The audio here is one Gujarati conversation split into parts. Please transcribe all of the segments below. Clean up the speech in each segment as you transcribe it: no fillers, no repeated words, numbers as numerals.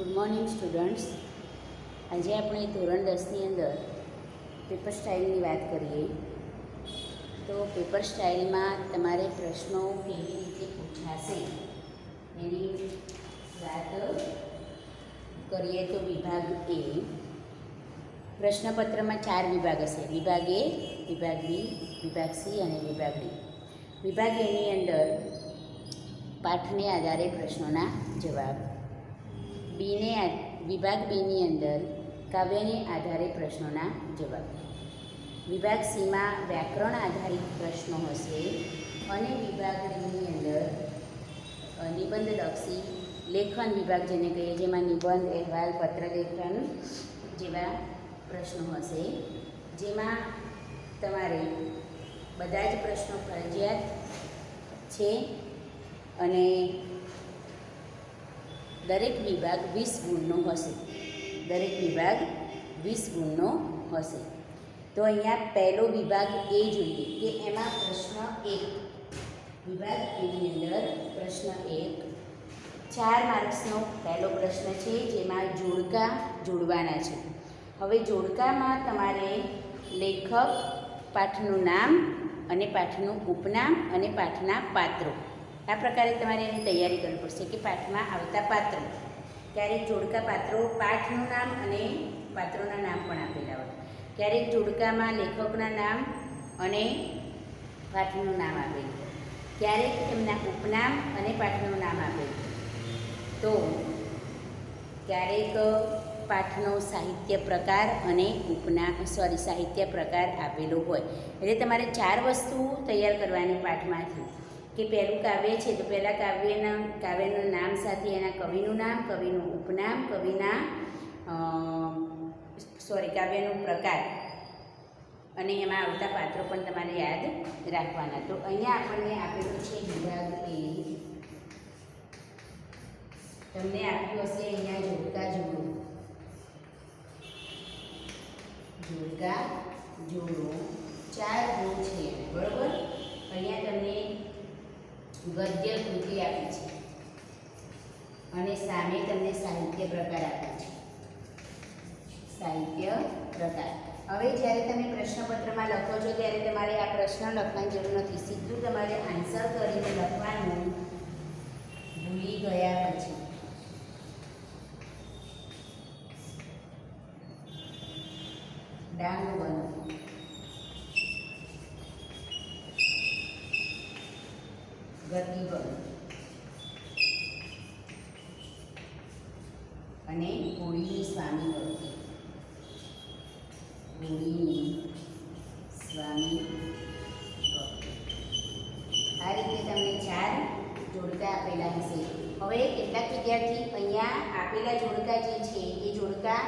Good morning students. આજે આપણે ધોરણ 10ની અંદર પેપર સ્ટાઇલની વાત કરીએ. તો પેપર સ્ટાઇલમાં તમારે પ્રશ્નો કેવી રીતે પૂછાશે એની વાત કરીએ. તો વિભાગ એ, પ્રશ્નપત્રમાં 4 વિભાગ હશે. વિભાગ એ, વિભાગ બી, વિભાગ સી અને વિભાગ ડી. વિભાગ એની અંદર પાઠને આધારે પ્રશ્નોના જવાબ. વિભાગ બીની અંદર કાવ્યને આધારે પ્રશ્નોના જવાબ. વિભાગ સીમાં વ્યાકરણ આધારિત પ્રશ્નો હશે અને વિભાગ ડીની અંદર નિબંધલક્ષી લેખન વિભાગ જેને કહીએ, જેમાં નિબંધ, અહેવાલ, પત્રલેખન જેવા પ્રશ્નો હશે, જેમાં તમારે બધા જ પ્રશ્નો ફરજિયાત છે અને દરેક વિભાગ 20 ગુણનો હશે. દરેક વિભાગ 20 ગુણનો હશે. તો અહીંયા પહેલો વિભાગ એ જોઈએ કે એમાં પ્રશ્ન 1, વિભાગ એની અંદર પ્રશ્ન 1 4 માર્ક્સનો પહેલો પ્રશ્ન છે, જેમાં જોડકા જોડવાના છે. હવે જોડકામાં તમારે લેખક, પાઠનું નામ અને પાઠનું ઉપનામ અને પાઠના પાત્રો, આ પ્રકારે તમારે એની તૈયારી કરવી પડશે કે પાઠમાં આવતા પાત્રો. ક્યારેક જોડકા પાત્રો પાઠનું નામ અને પાત્રોના નામ પણ આપેલા હોય. ક્યારેક જોડકામાં લેખકના નામ અને પાઠનું નામ આપેલું હોય. ક્યારેક એમના ઉપનામ અને પાઠનું નામ આપેલું. તો ક્યારેક પાઠનો સાહિત્ય પ્રકાર અને સાહિત્ય પ્રકાર આપેલો હોય. એટલે તમારે 4 વસ્તુ તૈયાર કરવાની પાઠમાંથી. કે પહેલું કાવ્ય છે તો પહેલાં કાવ્યનું નામ સાથે એના કવિનું નામ, કવિનું ઉપનામ, કાવ્યનું પ્રકાર અને એમાં આવતા પાત્રો પણ તમારે યાદ રાખવાના. તો અહીંયા આપણને આપેલું છે વિભાગ એ. તમને આપ્યું હશે અહીંયા જોડકા જોડો. જોડકા જોડો 4 ગુણ છે, બરાબર. અહીંયા તમને ગદ્ય કૃતિ આપી છે અને સામે તમને સાહિત્ય પ્રકાર આપ્યો છે. સાહિત્ય પ્રકાર. હવે જ્યારે તમે પ્રશ્નપત્રમાં લખો છો ત્યારે તમારે આ પ્રશ્ન લખવાની જરૂર નથી. સીધું તમારે આન્સર કરીને લખવાનું. ભૂલી ગયા પછી ડાંગ બનો. ગતિ બનો અને હોળીની સ્વામી ભક્તિ. હોળીની સ્વામી ભક્તિ. આ રીતે તમને 4 જોડકા આપેલા હશે. હવે કેટલાક વિદ્યાર્થી અહીંયા આપેલા જોડકા જે છે એ જોડકા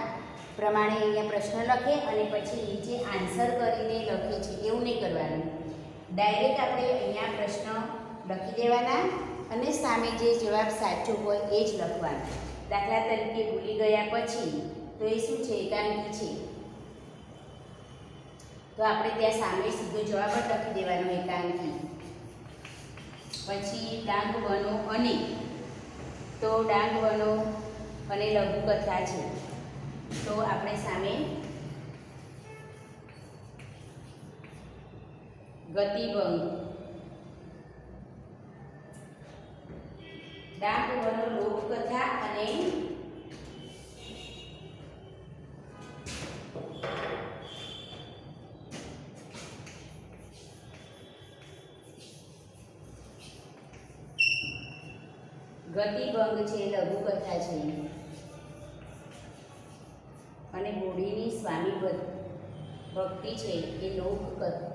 પ્રમાણે અહીંયા પ્રશ્ન લખે અને પછી નીચે આન્સર કરીને લખે છે. એવું નહીં કરવાનું. ડાયરેક્ટ આપણે અહીંયા પ્રશ્ન લખી દેવાના અને સામે જે જવાબ સાચો હોય એ જ લખવાનો. દાખલા તરીકે ભૂલી ગયા પછી તો એ શું છે? એકાંકી છે. તો આપણે ત્યાં સામે સીધો જવાબ જ લખી દેવાનો, એકાંકી. પછી ડાંગ બનો અને, તો ડાંગ બનો અને લઘુકથા છે. તો આપણે સામે ગતિભંગ. ડાંગ બનો લોકકથા અને ગતિભંગ છે, લઘુકથા છે. અને હોળીની સ્વામી ભક્તિ છે એ લોકકથા.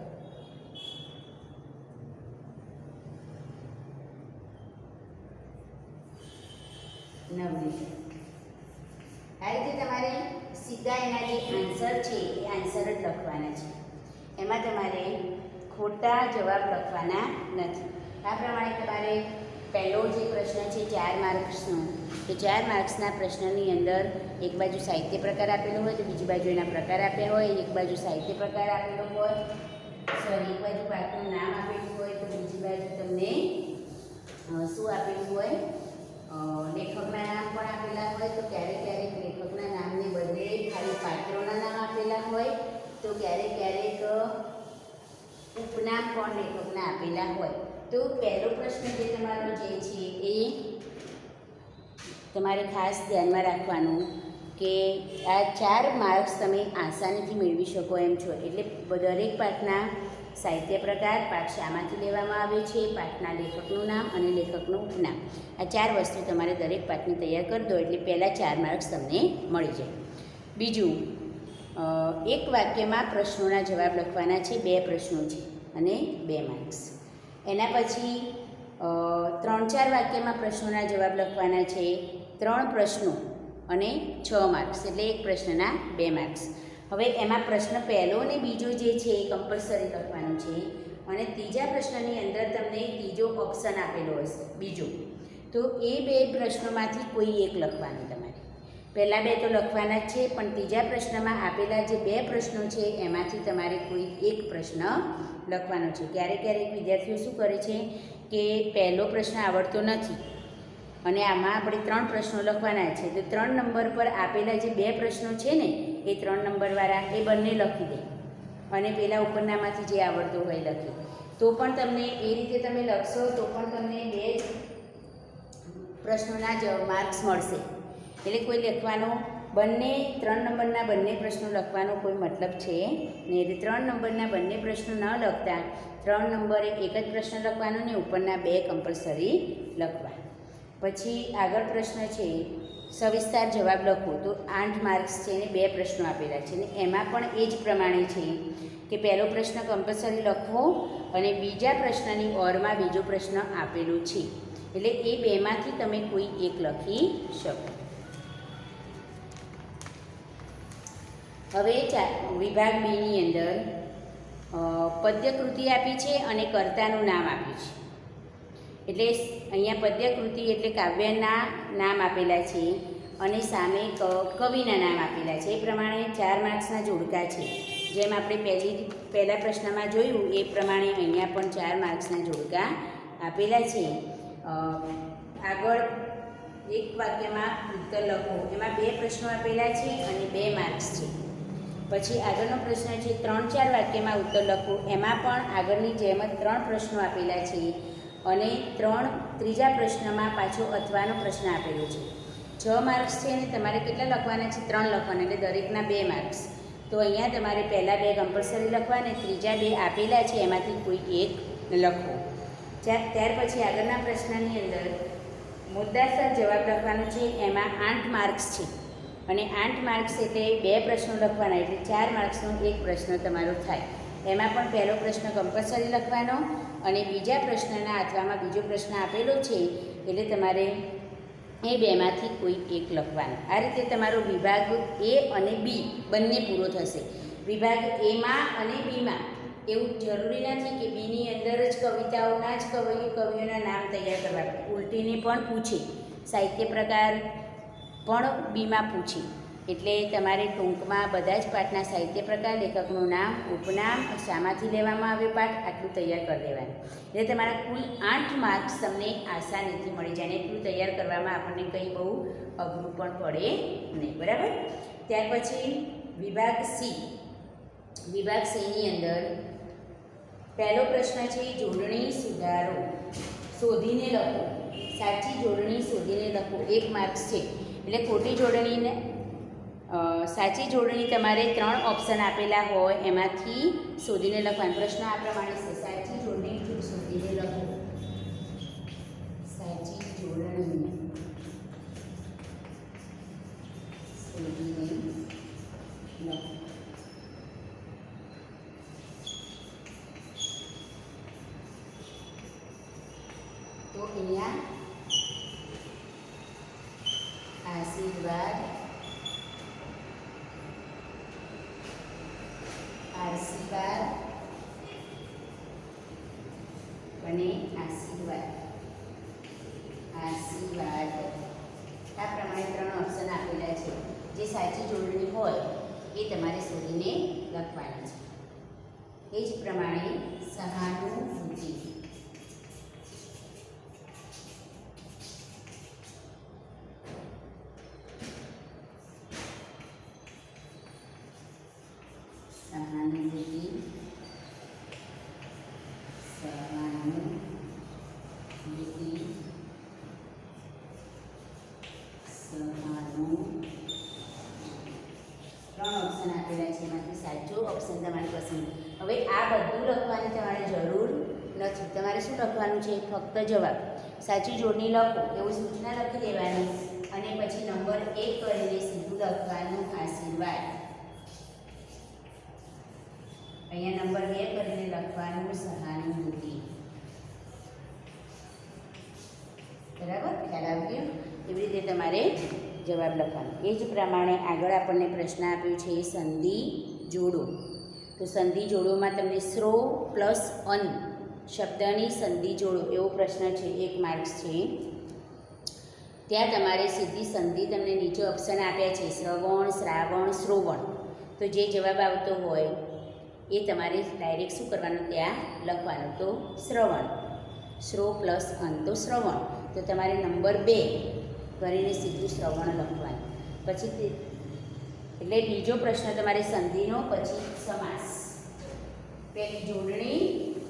આ રીતે તમારે સીધા એના જે આન્સર છે એ આન્સર જ લખવાના છે. એમાં તમારે ખોટા જવાબ લખવાના નથી. આ પ્રમાણે તમારે પહેલો જે પ્રશ્ન છે 4 માર્ક્સનો, તો 4 માર્ક્સના પ્રશ્નની અંદર એક બાજુ સાહિત્ય પ્રકાર આપેલો હોય તો બીજી બાજુ એના પ્રકાર આપ્યા હોય. એક બાજુ સાહિત્ય પ્રકાર આપેલો હોય, એક બાજુ પાઠનું નામ આપેલું હોય તો બીજી બાજુ તમને શું આપેલું હોય? લેખકના નામ પણ આપેલા હોય તો ક્યારેક ક્યારેક લેખકના નામને બદલે ખાલી પાત્રોના નામ આપેલા હોય તો ક્યારેક ક્યારેક ઉપનામ પણ લેખકના આપેલા હોય. તો પહેલો પ્રશ્ન જે તમારો જે છે એ તમારે ખાસ ધ્યાનમાં રાખવાનું કે આ 4 માર્ક્સ તમે આસાનીથી મેળવી શકો એમ છો. એટલે દરેક પાઠના સાહિત્ય પ્રકાર, પાઠ શામાંથી લેવામાં આવે છે, પાઠના લેખકનું નામ અને લેખકનું ઉપનામ, આ 4 વસ્તુ તમારે દરેક પાઠની તૈયાર કરી દો એટલે પહેલાં 4 માર્ક્સ તમને મળી જાય. બીજું, એક વાક્યમાં પ્રશ્નોના જવાબ લખવાના છે. 2 પ્રશ્નો છે અને 2 માર્ક્સ. એના પછી 3-4 વાક્યમાં પ્રશ્નોના જવાબ લખવાના છે. 3 પ્રશ્નો અને 6 માર્ક્સ, એટલે એક પ્રશ્નના 2 માર્ક્સ. હવે એમાં પ્રશ્ન પહેલો અને બીજો જે છે એ કમ્પલસરી લખવાનો છે અને ત્રીજા પ્રશ્નની અંદર તમને ત્રીજો ઓપ્શન આપેલો હશે બીજો, તો એ 2 પ્રશ્નોમાંથી કોઈ એક લખવાનું તમારે. પહેલાં 2 તો લખવાના જ છે, પણ ત્રીજા પ્રશ્નમાં આપેલા જે 2 પ્રશ્નો છે એમાંથી તમારે કોઈ એક પ્રશ્ન લખવાનો છે. ક્યારેક ક્યારેક વિદ્યાર્થીઓ શું કરે છે કે પહેલો પ્રશ્ન આવડતો નથી અને આમાં આપણે 3 પ્રશ્નો લખવાના છે, તો 3 નંબર પર આપેલા જે 2 પ્રશ્નો છે ને એ 3 નંબરવાળા એ બંને લખી દે અને પેલા ઉપરનામાંથી જે આવડતું હોય લખી, તો પણ તમને એ રીતે તમે લખશો તો પણ તમને 2 પ્રશ્નોના જ માર્ક્સ મળશે. એટલે કોઈ લખવાનો બંને 3 નંબરના બંને પ્રશ્નો લખવાનો કોઈ મતલબ છે નહીં. એટલે 3 નંબરના બંને પ્રશ્નો ન લખતા 3 નંબરે એક જ પ્રશ્ન લખવાનો ને ઉપરના 2 કમ્પલસરી લખવા. પછી આગળ પ્રશ્ન છે સવિસ્તાર જવાબ લખો, તો 8 માર્ક્સ છે અને 2 પ્રશ્નો આપેલા છે ને એમાં પણ એ જ પ્રમાણે છે કે પહેલો પ્રશ્ન કમ્પલસરી લખવો અને બીજા પ્રશ્નની ઓરમાં બીજો પ્રશ્ન આપેલો છે, એટલે એ 2માંથી તમે કોઈ એક લખી શકો. હવે વિભાગ બીની અંદર પદ્યકૃતિ આપી છે અને કર્તાનું નામ આપ્યું છે. એટલે અહીંયા પદ્યકૃતિ એટલે કાવ્યના નામ આપેલા છે અને સામે કવિના નામ આપેલા છે. એ પ્રમાણે 4 માર્ક્સના જોડકા છે. જેમ આપણે પહેલા પ્રશ્નમાં જોયું એ પ્રમાણે અહીંયા પણ 4 માર્ક્સના જોડકા આપેલા છે. આગળ એક વાક્યમાં ઉત્તર લખો, એમાં 2 પ્રશ્નો આપેલા છે અને 2 માર્ક્સ છે. પછી આગળનો પ્રશ્ન છે 3-4 વાક્યમાં ઉત્તર લખો, એમાં પણ આગળની જેમ જ 3 પ્રશ્નો આપેલા છે અને ત્રીજા પ્રશ્નમાં પાછો અથવાનો પ્રશ્ન આપેલો છે. 6 માર્ક્સ છે અને તમારે કેટલા લખવાના છે? 3 લખવાના, એટલે દરેકના 2 માર્ક્સ. તો અહીંયા તમારે પહેલાં 2 કમ્પલસરી લખવાના, ત્રીજા 2 આપેલા છે એમાંથી કોઈ એક લખો. ત્યાર પછી આગળના પ્રશ્નની અંદર મુદ્દાસર જવાબ લખવાનો છે. એમાં 8 માર્ક્સ છે અને 8 માર્ક્સ એટલે 2 પ્રશ્નો લખવાના, એટલે 4 માર્ક્સનો એક પ્રશ્ન તમારો થાય. એમાં પણ પહેલો પ્રશ્ન કમ્પલસરી લખવાનો અને બીજા પ્રશ્નના અથવામાં બીજો પ્રશ્ન આપેલો છે એટલે તમારે એ 2માંથી કોઈ એક લખવાનો. આ રીતે તમારો વિભાગ એ અને બી બંને પૂરો થશે. વિભાગ એમાં અને બીમાં એવું જરૂરી નથી કે બીની અંદર જ કવિતાઓના જ કવિઓના નામ તૈયાર કરવા, ઉલટીને પણ પૂછે, સાહિત્ય પ્રકાર પણ બીમાં પૂછે. એટલે તમારે ટૂંકમાં બધા જ પાઠના સાહિત્ય પ્રકાર, લેખકનું નામ, ઉપનામ, શામાંથી લેવામાં આવે પાઠ, આટલું તૈયાર કરી દેવાનું. એટલે તમારા કુલ 8 માર્ક્સ તમને આસાનીથી મળી જાય. અને એટલું તૈયાર કરવામાં આપણને કંઈ બહુ અઘરું પણ પડે નહીં. બરાબર. ત્યાર પછી વિભાગ સી. વિભાગ સીની અંદર પહેલો પ્રશ્ન છે જોડણી સુધારો શોધીને લખો. સાચી જોડણી શોધીને લખો, 1 માર્ક્સ છે. એટલે ખોટી જોડણીને સાચી જોડણી તમારે 3 ઓપ્શન આપેલા હોય એમાંથી શોધીને લખવાનો. પ્રશ્ન આ પ્રમાણે છે, સાચી જોડણી શોધીને લખો. સાચી જોડણી શોધીને લખો. તો અહીંયા આશીર્વાદ, આશીર્વાદ અને આશીર્વાદ. આશીર્વાદ આ પ્રમાણે 3 ઓપ્શન આપેલા છે. જે સાચી જોડણી હોય એ તમારે શોધીને લખવાની છે. એ જ પ્રમાણે સહાનુભૂતિ. ઓપ્શન તમારી પસંદ. હવે આ બધું લખવાની તમારે જરૂર નથી. તમારે શું લખવાનું છે? ફક્ત જવાબ. સાચી જોડણી લખો એવું સૂચના લખી દેવાની અને પછી નંબર 1 કરીને સીધું લખવાનું આશીર્વાદ. અહીંયા નંબર 2 કરીને લખવાનું સહાનુભૂતિ. બરાબર, ખ્યાલ આવ્યો? એવી રીતે તમારે જવાબ લખવાનો. એ જ પ્રમાણે આગળ આપણને પ્રશ્ન આપ્યો છે સંધિ જોડો. તો સંધિ જોડોમાં તમને સ્રો પ્લસ અન શબ્દની સંધિ જોડો એવો પ્રશ્ન છે, 1 માર્ક્સ છે. ત્યાં તમારે સીધી સંધિ તમને નીચે ઓપ્શન આપ્યા છે શ્રવણ, શ્રાવણ, શ્રોવણ. તો જે જવાબ આવતો હોય એ તમારે ડાયરેક્ટ શું કરવાનું? ત્યાં લખવાનું. તો શ્રવણ, શ્રો પ્લસ અન તો શ્રવણ. તો તમારે નંબર 2 કરીને સીધું શ્રવણ લખવાનું. પછી એટલે બીજો પ્રશ્ન તમારે સંધિનો, પછી સમાસ. પહેલી જોડણી,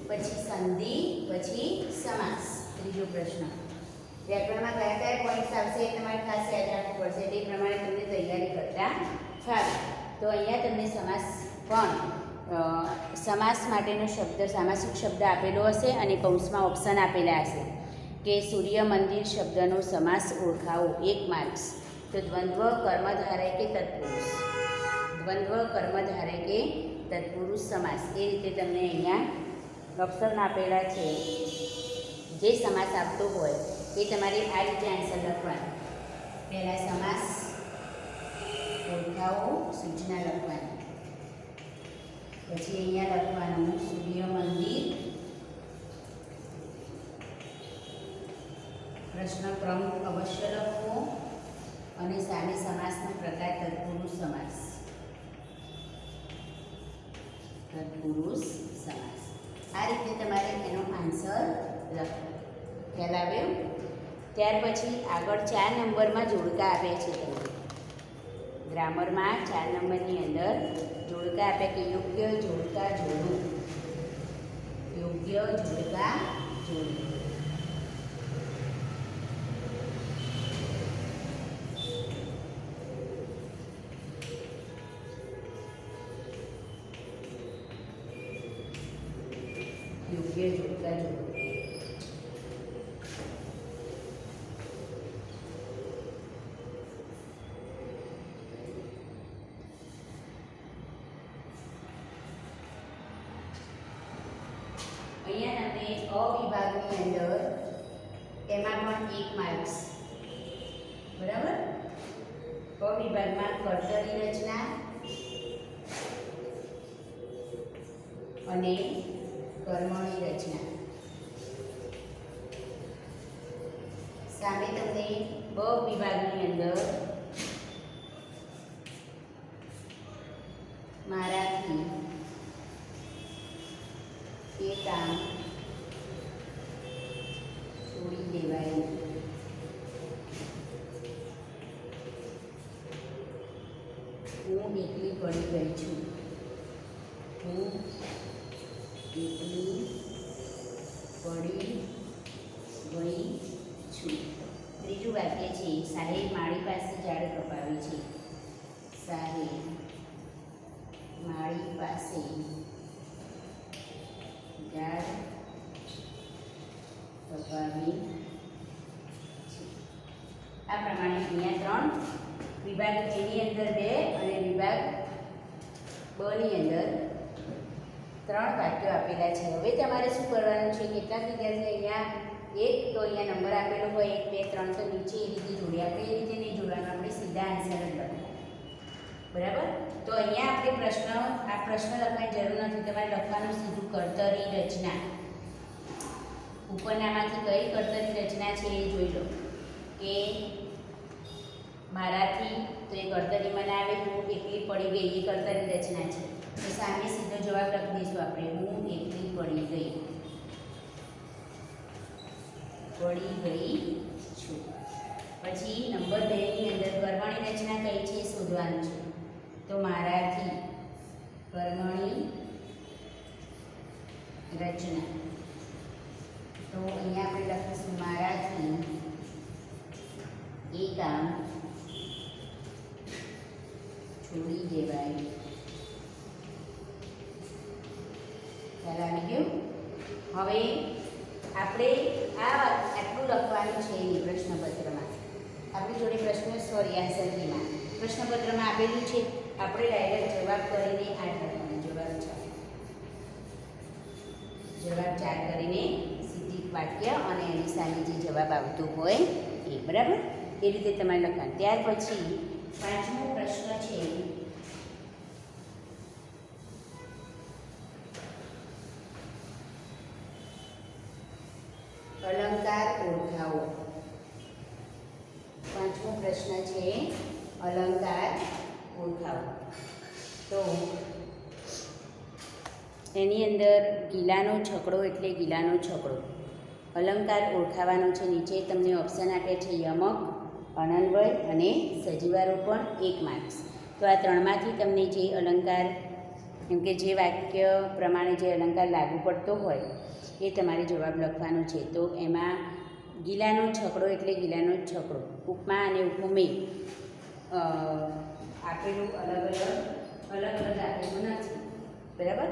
પછી સંધિ, પછી સમાસ. ત્રીજો પ્રશ્ન. વ્યાકરણમાં કયા કયા પોઈન્ટ્સ આવશે એ તમારે ખાસ યાદ રાખવું પડશે. તે પ્રમાણે તમને તૈયારી કરતા ફાવે. તો અહીંયા તમને સમાસ પણ સમાસ માટેનો શબ્દ, સામાસિક શબ્દ આપેલો હશે અને કૌંસમાં ઓપ્શન આપેલા હશે કે સૂર્ય મંદિર શબ્દનો સમાસ ઓળખાવો, 1 માર્ક્સ. તો દ્વંદ્વ, કર્મધારય કે તત્પુરુષ. દ્વંદ્વ, કર્મધારય કે તત્પુરુષ સમાસ. એ રીતે તમને અહીંયા ઓપ્શન આપેલા છે. જે સમાસ આપતો હોય એ તમારે આ રીતે આન્સર લખવાનો. પહેલાં સમાસ ઓળખાવો, સૂચના લખવાની. પછી અહીંયા લખવાનું સૂર્ય મંદિર, પ્રશ્ન ક્રમ અવશ્ય લખવો અને સામે સમાસનો પ્રકાર તત્પુરુષ સમાસ. તત્પુરુષ સમાસ. આ રીતે તમારે એનો આન્સર લખવાનો. ખ્યાલ આવ્યો? ત્યાર પછી આગળ 4 નંબરમાં જોડકા આપ્યા છે તમને. ગ્રામરમાં 4 નંબરની અંદર જોડકા આપ્યા કે યોગ્ય જોડકા જોડવું. યોગ્ય જોડકા જોડવું. યોગ્ય જોડકા જોડવું. અહીંયા તમને અવિભાગની અંદર એમાં પણ 1 માર્ક્સ. બરાબર? અવિભાગમાં કર્તરી રચના અને કર્મણી રચના. સામે તમને બ વિભાગની અંદર મારાથી એ કામ છોડી દેવાય. હું એકલી પડી ગઈ છું. હું એકલી પડી ગઈ છું. ત્રીજું વાક્ય છે સાહેબ માળી પાસે ઝાડ કપાવે છે. સાહેબ માળી પાસે ઝાડ કપાવી છે. આ પ્રમાણે અહીંયા 3 વિભાગ એની અંદર 2 અને વિભાગ બની અંદર 3 વાક્યો આપેલા છે. હવે તમારે શું કરવાનું છે? કેટલાક વિદ્યાર્થી અહીંયા એક તો અહીંયા નંબર આપેલો હોય 1 2 3 તો નીચે એ રીતે જોડે. આપણે એ રીતે નહીં જોડવાનું, આપણે સીધા આન્સર જ લખવાના. બરાબર? તો અહીંયા આપણે પ્રશ્ન લખવાની જરૂર નથી. તમારે લખવાનું સીધું કર્તરી રચના. ઉપરનામાંથી કઈ કર્તરી રચના છે એ જોઈ લો કે મારાથી તો એ કર્તરીમાં આવે. હું એકલી પડી ગઈ એ કર્તરી રચના છે. તો સામે સીધો જવાબ લખી દઈશું આપણે. હું એકલી પડી ગઈ છું. પછી નંબર 2 ની અંદર કર્મણી રચના કઈ છે શોધવાનું છે. તો મારાથી કર્મણી રચના. તો અહીંયા આપણે લખીશું મારાથી એ કામ છોડી દેવાય. હવે આપણે આટલું લખવાનું છે એની પ્રશ્નપત્રમાં. આપણી જોડે પ્રશ્ન આન્સરમાં પ્રશ્નપત્રમાં આપેલું છે. આપણે ડાયરેક્ટ જવાબ કરીને આ લખવાનો જવાબ 4 કરીને સીધી વાક્ય અને એની સામે જે જવાબ આવતો હોય એ. બરાબર? એ રીતે તમારે લખવાનું. ત્યાર પછી 5મો પ્રશ્ન છે અલંકાર ઓળખાવો. 5મો પ્રશ્ન છે અલંકાર ઓળખાવો. તો એની અંદર ગિલાનો છકડો એટલે ગિલાનો છકડો. અલંકાર ઓળખાવાનો છે. નીચે તમને ઓપ્શન આપ્યા છે યમક, અનન્વય અને સજીવારોપણ 1 માર્ક્સ. તો આ 3માંથી તમને જે અલંકાર એમ કે જે વાક્ય પ્રમાણે જે અલંકાર લાગુ પડતો હોય એ તમારે જવાબ લખવાનો છે. તો એમાં ગિલાનો છકડો એટલે ગિલાનો છકડો. ઉપમા અને ઉપમેય આપેલું અલગ અલગ આપેલું નથી. બરાબર?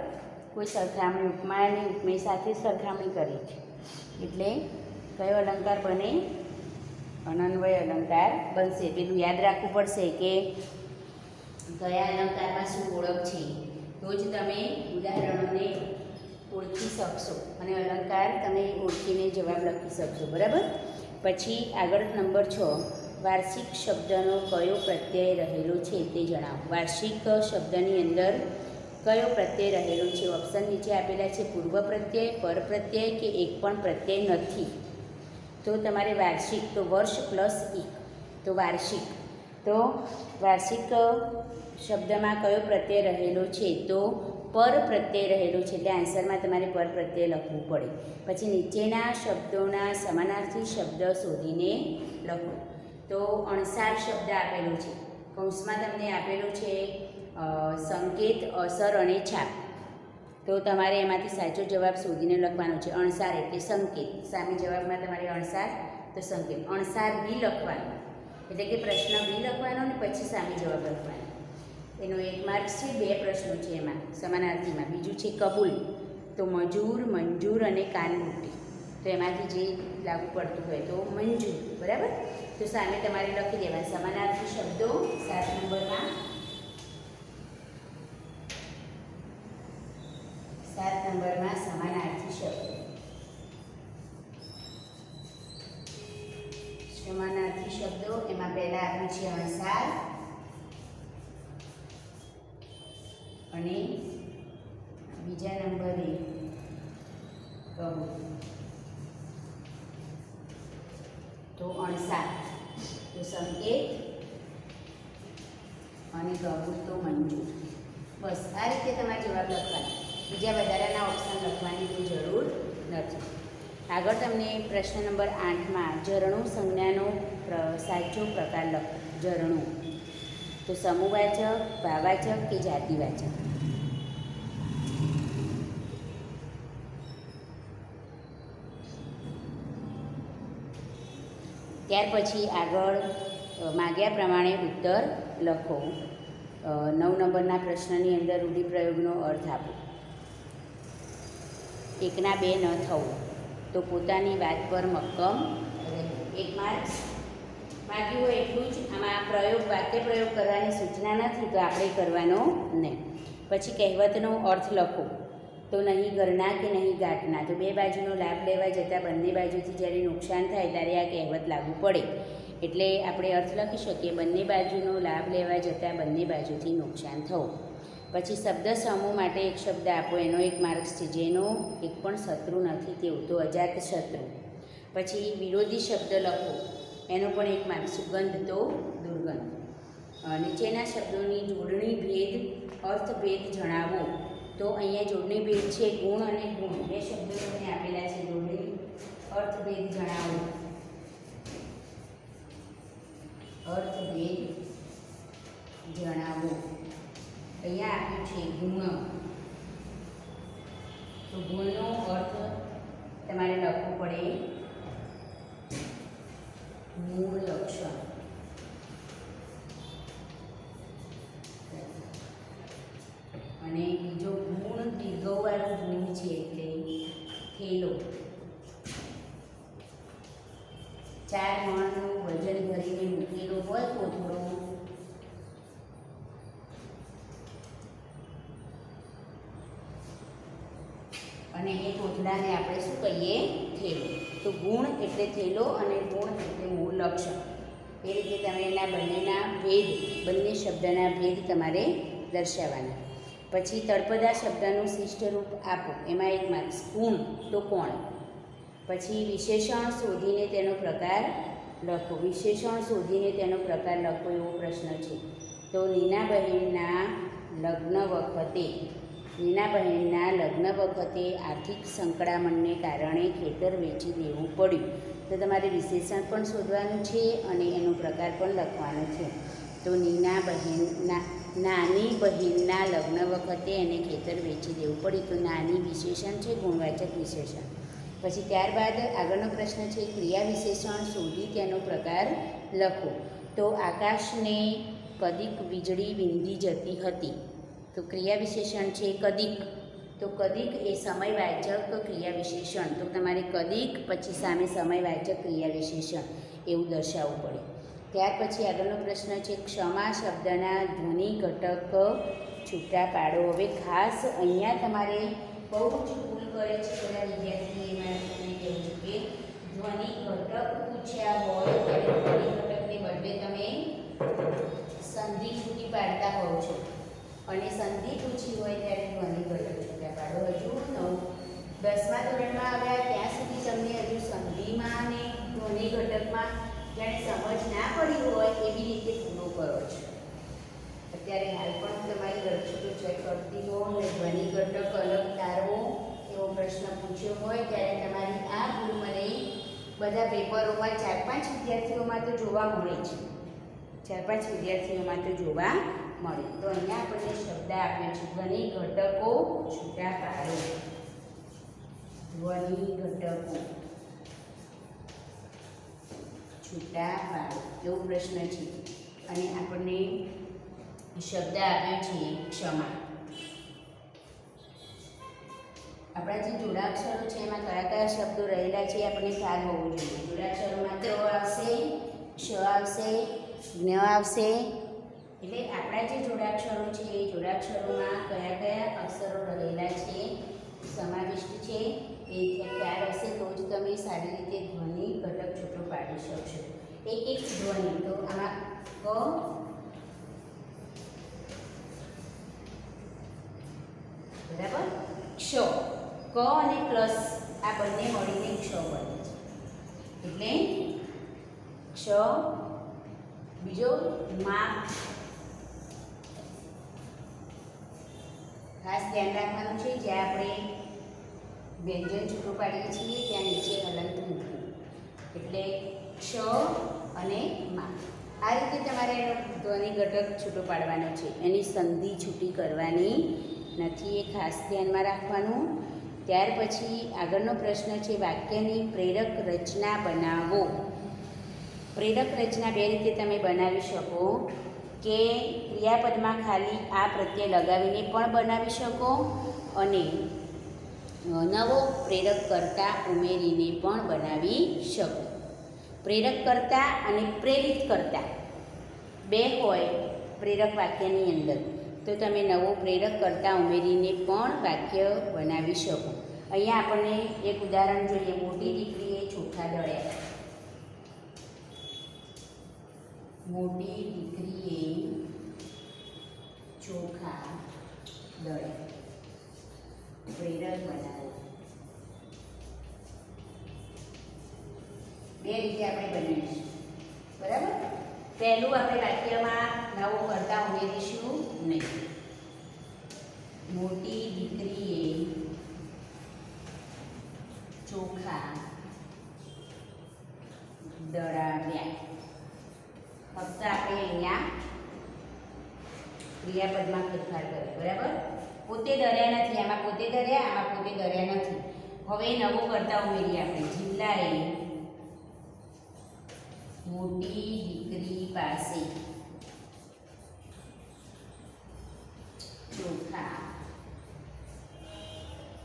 કોઈ સરખામણી ઉપમા અને ઉપમેય સાથે સરખામણી કરી છે એટલે કયો અલંકાર બને? અનન્વય અલંકાર બનશે. પેલું યાદ રાખવું પડશે કે કયા અલંકારમાં શું ઓળખ છે, તો જ તમે ઉદાહરણોને ઓળખી શકશો અને અલંકાર તમે ઓળખીને જવાબ લખી શકશો. બરાબર? પછી આગળ નંબર 6, વાર્ષિક શબ્દનો કયો પ્રત્યય રહેલો છે તે જણાવો. વાર્ષિક શબ્દની અંદર કયો પ્રત્યય રહેલો છે? ઓપ્શન નીચે આપેલા છે. પૂર્વ પ્રત્યય, પર પ્રત્યય કે એક પણ પ્રત્યય નથી. તો તમારે વાર્ષિક, તો વર્ષ પ્લસ એક, તો વાર્ષિક. તો વાર્ષિક શબ્દમાં કયો પ્રત્યય રહેલો છે? તો પર પ્રત્યય રહેલો છે. એટલે આન્સરમાં તમારે પર પ્રત્યય લખવું પડે. પછી નીચેના શબ્દોના સમાનાર્થી શબ્દ શોધીને લખો. તો અણસાર શબ્દ આપેલો છે. કૌંસમાં તમને આપેલો છે સંકેત, અસર અને છાપ. તો તમારે એમાંથી સાચો જવાબ શોધીને લખવાનો છે. અણસાર એટલે સંકેત. સામે જવાબમાં તમારે અણસાર તો સંકેત. અણસાર બી લખવાનો એટલે કે પ્રશ્ન બી લખવાનો અને પછી સામે જવાબ લખવાનો. એનો 1 માર્ક્સ છે. 2 પ્રશ્નો છે એમાં સમાનાર્થીમાં. બીજું છે કબૂલ. તો મજૂર, મંજૂર અને કાનબુટ્ટી. તો એમાંથી જે લાગુ પડતું હોય તો મંજૂર. બરાબર? તો સામે તમારે લખી દેવાના સમાનાર્થી શબ્દો 7 નંબરમાં. 7 નંબરમાં સમાનાર્થી શબ્દો. સમાનાર્થી શબ્દો એમાં પહેલા આપ્યું છે અણસાર અને બીજા નંબરે કબૂલ. તો અણસાર તો સંકેત અને કબૂલ તો મંજૂર. બસ આ રીતે તમારે જવાબ લખવાનો. બીજા વધારાના ઓપ્શન લખવાની કોઈ જરૂર નથી. આગળ તમને પ્રશ્ન નંબર 8માં ઝરણું સંજ્ઞાનો સાચો પ્રકાર લખો. ઝરણું તો સમૂહવાચક, ભાવવાચક કે જાતિવાચક? ત્યાર પછી આગળ માગ્યા પ્રમાણે ઉત્તર લખો. 9 નંબરના પ્રશ્નની અંદર રૂઢિપ્રયોગનો અર્થ આપો. 1ના 2 ન થવું, તો પોતાની વાત પર મક્કમ રહેવું. 1 માર્ક્સ. માગ્યું હોય એટલું જ. આમાં વાક્ય પ્રયોગ કરવાની સૂચના નથી તો આપણે કરવાનો નહીં. પછી કહેવતનો અર્થ લખો. તો નહીં ઘરના કે નહીં ગાંઠના. તો 2 બાજુનો લાભ લેવા જતાં બંને બાજુથી જ્યારે નુકસાન થાય ત્યારે આ કહેવત લાગુ પડે. એટલે આપણે અર્થ લખી શકીએ બંને બાજુનો લાભ લેવા જતાં બંને બાજુથી નુકસાન થવું. પછી શબ્દ સમૂહ માટે એક શબ્દ આપો. એનો 1 માર્ક્સ છે. જેનો એક પણ શત્રુ નથી તેવું, તો અજાત શત્રુ. પછી વિરોધી શબ્દ લખો. એનો પણ 1 માર્ક્સ. સુગંધ તો દુર્ગંધ. નીચેના શબ્દોની જોડણી ભેદ અર્થભેદ જણાવો. તો અહીંયા જોડણી ભેદ છે ગુણ અને ગુણ. 2 શબ્દો તમને આપેલા છે. જોડણી અર્થભેદ જણાવો. અર્થભેદ જણાવો. અહીંયા આપ્યું છે ગુણ. તો ગુણનો અર્થ તમારે લખવો પડે મૂળ લક્ષણ. અને બીજો ગુણ દીર્ઘવાળો ગુણ છે એટલે થે. 4 મણનું વજન ભરીને મૂકેલો હોય કોથળો, અને એ કોથળાને આપણે શું કહીએ? થેલો. તો ગુણ એટલે થેલો અને ગુણ એટલે મૂળ લક્ષણ. એ રીતે તમે એના બંનેના ભેદ, બંને શબ્દના ભેદ તમારે દર્શાવવાના. પછી તળપદા શબ્દનું શિષ્ટ રૂપ આપો, એમાં 1 માર્ક્સ. ગુણ તો કોણ. પછી વિશેષણ શોધીને તેનો પ્રકાર લખો. વિશેષણ શોધીને તેનો પ્રકાર લખો એવો પ્રશ્ન છે. તો નીનાબહેનના લગ્ન વખતે આર્થિક સંકળામણને કારણે ખેતર વેચી દેવું પડ્યું. તો તમારે વિશેષણ પણ શોધવાનું છે અને એનો પ્રકાર પણ લખવાનો છે. તો નાની બહેનના લગ્ન વખતે એને ખેતર વેચી દેવું પડ્યું. તો નાની વિશેષણ છે, ગુણવાચક વિશેષણ. પછી ત્યારબાદ આગળનો પ્રશ્ન છે, ક્રિયા વિશેષણ શોધી તેનો પ્રકાર લખો. તો આકાશને કદીક વીજળી વીંધી જતી હતી. તો ક્રિયા વિશેષણ છે કદીક. તો કદીક એ સમયવાચક ક્રિયા વિશેષણ. તો તમારે કદીક પછી સામે સમયવાચક ક્રિયા વિશેષણ એવું દર્શાવવું પડે. ત્યાર પછી આગળનો પ્રશ્ન છે, ક્ષમા શબ્દના ધ્વનિ ઘટક છૂટા પાડો. હવે ખાસ અહીંયા તમારે બહુ જ ભૂલ કરે છે બધા વિદ્યાર્થી. એમાં તમને કહેવું છું કે ધ્વનિ ઘટક પૂછ્યા હોય ત્યારે ધ્વનિ ઘટકને બદલે તમે સંધિ છૂટી પાડતા હોવ છો, અને સંધિ પૂછી હોય ત્યારે ધ્વનિ ઘટક છૂટા પાડો. હજુ 10મા ધોરણમાં આવ્યા ત્યાં સુધી તમને હજુ સંધિમાં અને ધ્વનિ ઘટકમાં જાણે સમજ ના પડી હોય એવી રીતે પૂરો કરો છો. અત્યારે હાલ પણ તમારી વર્કશીટો ચેક કરતી હો અને ધ્વનિ ઘટક અલગ તારવો એવો પ્રશ્ન પૂછ્યો હોય ત્યારે તમારી આ ભૂલ મને બધા પેપરોમાં 4-5 વિદ્યાર્થીઓમાં તો જોવા મળે છે. 4-5 વિદ્યાર્થીઓમાં તો જોવા મળે. તો અહીંયા આપણને શબ્દ આપ્યો છે, ધ્વનિ ઘટકો છૂટા પાડો. ધ્વનિ ઘટકો છૂટા પાડો એવો પ્રશ્ન છે. અને આપણને શબ્દ આપ્યો છે ક્ષમા. આપણા જે જોડાક્ષરો છે એમાં કયા કયા શબ્દો રહેલા છે આપણને ખ્યાલ હોવો જોઈએ. જોડાક્ષરોમાં તો આવશે, શ આવશે, જ્ઞ આવશે. એટલે આપણા જે જોડાક્ષરો છે એ જોડાક્ષરોમાં કયા કયા અક્ષરો રહેલા છે, સમાવિષ્ટ છે, એ ખ્યાલ હશે તો જ તમે સારી રીતે ધ્વનિ ઘટક છૂટો પાડી શકશો. એક ધ્વનિ. તો આમાં ક, બરાબર, ક્ષ. ક અને પ્લસ આ બંને મળીને ક્ષ બને છે. એટલે ક્ષ. બીજો મા. ખાસ ધ્યાન રાખવાનું છે, જ્યાં આપણે વ્યંજન છૂટું પાડીએ છીએ ત્યાં નીચે હલંત મૂકવું. એટલે ક્ષ અને મા. આ રીતે તમારે એનો ધ્વનિ ઘટક છૂટો પાડવાનો છે. એની સંધિ છૂટી કરવાની નથી, એ ખાસ ધ્યાનમાં રાખવાનું. ત્યાર પછી આગળનો પ્રશ્ન છે, વાક્યની પ્રેરક રચના બનાવો. પ્રેરક રચના 2 રીતે તમે બનાવી શકો કે ક્રિયાપદમાં ખાલી આ પ્રત્યય લગાવીને પણ બનાવી શકો અને નવો પ્રેરક કર્તા ઉમેરીને પણ બનાવી શકો. પ્રેરક કર્તા અને પ્રેરિત કર્તા 2 હોય પ્રેરક વાક્યની અંદર, તો તમે નવો પ્રેરક કર્તા ઉમેરીને પણ વાક્ય બનાવી શકો. અહીંયા આપણને એક ઉદાહરણ જોઈએ. મોટી દીકરીએ ચોખા દળ્યા. મોટી દીકરીએ ચોખા દળ્યા. પ્રેરક બનાવો. 2 રીતે આપણે બનાવીશું. બરાબર. પહેલું આપણે વાક્યમાં નવો કર્તા ઉમેરીશું નહીં. મોટી દીકરીએ ચોખા દળાવ્યા. ફક્ત આપણે અહીંયા ક્રિયાપદમાં ફેરફાર કર્યો. બરાબર. પોતે દળ્યા નથી, આમાં પોતે દળ્યા, આમાં પોતે દળ્યા નથી. હવે નવો કર્તા ઉમેરીએ આપણે. જિલ્લાએ મોટી દીકરી પાસે ચોખા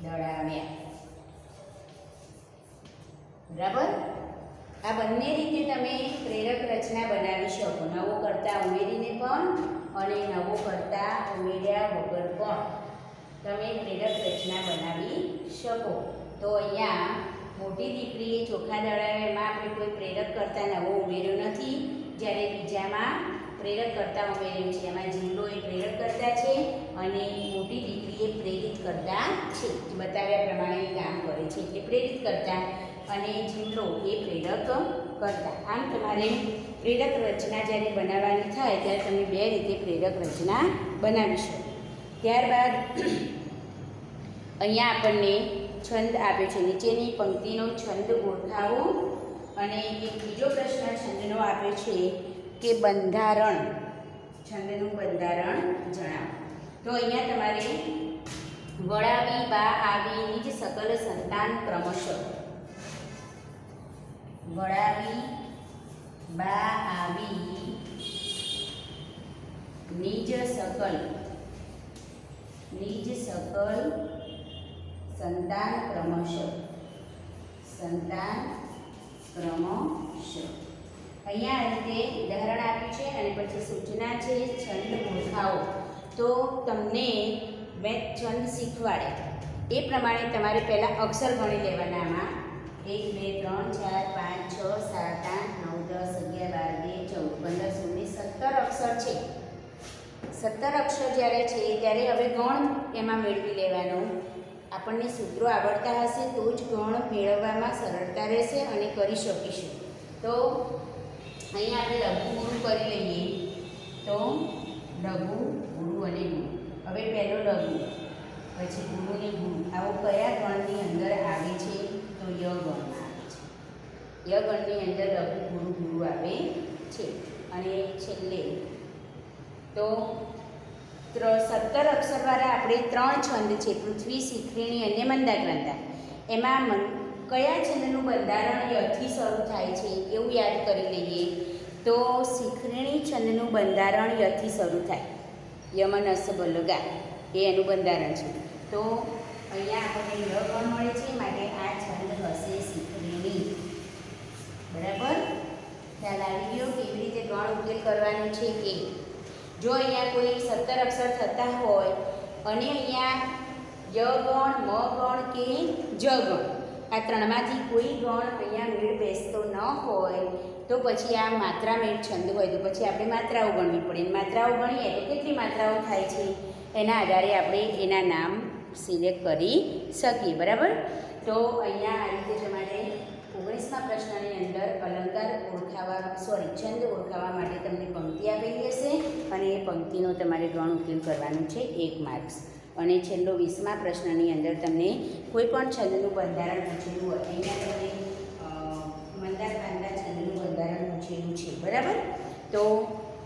દળાવ્યા. બરાબર. આ બંને બંને રીતે તમે પ્રેરક રચના બનાવી શકો, નવો કરતા ઉમેરીને પણ અને નવો કરતા ઉમેર્યા વગર પણ તમે પ્રેરક રચના બનાવી શકો. તો અહીંયા મોટી દીકરીએ ચોખા દળાવ્યા, એમાં આપણે કોઈ પ્રેરક કરતા નવો ઉમેર્યો નથી, જ્યારે બીજામાં પ્રેરક કરતા ઉમેર્યું છે. એમાં જીવડો એ પ્રેરક કરતા છે અને મોટી દીકરીએ પ્રેરિત કરતા છે. બતાવ્યા પ્રમાણે કામ કરે છે એટલે પ્રેરિત કરતા, અને જીવડો એ પ્રેરક કરતા. આમ તમારે પ્રેરક રચના જ્યારે બનાવવાની થાય ત્યારે તમે બે રીતે પ્રેરક રચના બનાવી શકો. ત્યારબાદ અહીંયા આપણને છંદ આપ્યો છે. નીચેની પંક્તિનો છંદ ઓળખાવો, અને એક બીજો પ્રશ્ન છંદનો આપ્યો છે કે બંધારણ, છંદનું બંધારણ જણાવો. તો અહીંયા તમારે વળાવી, બા આવી, નિજ સકલ સંતાન ક્રમશઃ. વળાવી, બા આવી, નિજ સકલ સંતાન ક્રમશઃ. સંતાન ક્રમશઃ. અહીંયા આ રીતે ઉદાહરણ આપ્યું છે અને પછી સૂચના છે છંદ ઓળખાવો. તો તમને મેં છંદ શીખવાડે એ પ્રમાણે તમારે પહેલાં અક્ષર ગણી લેવાના. આમાં 1 2 3 4 5 6 7 8 9 10 11 12 13 14 15 16 17 અક્ષર છે. 17 અક્ષર જ્યારે છે ત્યારે હવે ગણ એમાં મેળવી લેવાનો. આપણને સૂત્રો આવડતા હશે તો જ ગણ મેળવવામાં સરળતા રહેશે અને કરી શકીશું. તો અહીંયા આપણે લઘુ ગુરુ કરી લઈએ. તો લઘુ, ગુરુ અને ગુરુ. હવે પહેલો લઘુ, પછી ગુરુ ને ગુરુ. આવો કયા ગણની અંદર આવે છે? તો ય ગણમાં આવે છે. ય ગણની અંદર લઘુ, ગુરુ, ગુરુ આવે છે. અને છેલ્લે તો 17 અક્ષરવાળા આપણે 3 છંદ છે: પૃથ્વી, શિખરીણી અને મંદાક્રાંતા. એમાં કયા છંદનું બંધારણ યથી શરૂ થાય છે એવું યાદ કરી લઈએ. તો શિખરીણી છંદનું બંધારણ યથી શરૂ થાય. યમનસ બલગા એ એનું બંધારણ છે. તો અહીંયા આપણને ય ગણ મળે છે, માટે આ છંદ હશે શિખરીણી. બરાબર? ખ્યાલ આવી ગયો કેવી રીતે ગણ ઉકેલ કરવાનો છે એ. જો અહીંયા કોઈ 17 અક્ષર થતા હોય અને અહીંયા ય ગણ, મ ગણ કે જ ગણ, આ ત્રણમાંથી કોઈ ગણ અહીંયા મેળ બેસતો ન હોય તો પછી આ માત્રા મેળ છંદ હોય તો પછી આપણે માત્રાઓ ગણવી પડે. માત્રાઓ ગણીએ તો કેટલી માત્રાઓ થાય છે એના આધારે આપણે એના નામ સિલેક્ટ કરી શકીએ. બરાબર? તો અહીંયા આ રીતે તમારે 19મા પ્રશ્નની અંદર અલંકાર છંદ ઓળખાવા માટે તમને પંક્તિ આપેલી હશે અને એ પંક્તિનો તમારે ગણ ઉકેલ કરવાનું છે 1 માર્ક્સ. અને છેલ્લો 20મા પ્રશ્નની અંદર તમને કોઈ પણ છંદનું બંધારણ પૂછેલું હોય. અહીંયા તમને મંદાક્રાંતા છંદનું બંધારણ પૂછેલું છે. બરાબર? તો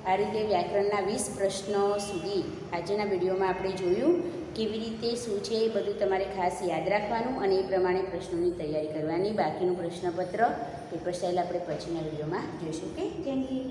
આ રીતે વ્યાકરણના 20 પ્રશ્નો સુધી આજના વિડીયોમાં આપણે જોયું. કેવી રીતે શું છે એ બધું તમારે ખાસ યાદ રાખવાનું અને એ પ્રમાણે પ્રશ્નોની તૈયારી કરવાની. બાકીનું પ્રશ્નપત્ર પેપર સ્ટાઇલ આપણે પછીના વિડીયોમાં જોઈશું. Okay, thank you.